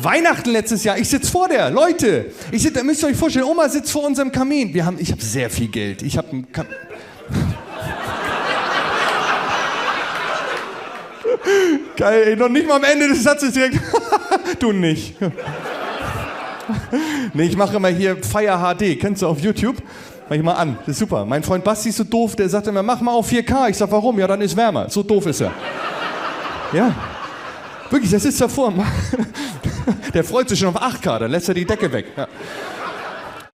Weihnachten letztes Jahr, ich sitze vor der, Leute. Da müsst ihr euch vorstellen, Oma sitzt vor unserem Kamin. Ich habe sehr viel Geld. Ich habe Geil, ey, noch nicht mal am Ende des Satzes direkt. Du nicht. Nee, ich mache immer hier Fire HD, kennst du auf YouTube? Mach ich mal an, das ist super. Mein Freund Basti ist so doof, der sagt immer, mach mal auf 4K. Ich sag, warum? Ja, dann ist wärmer. So doof ist er. Ja. Wirklich, das ist davor. Der freut sich schon auf 8K, dann lässt er die Decke weg. Ja.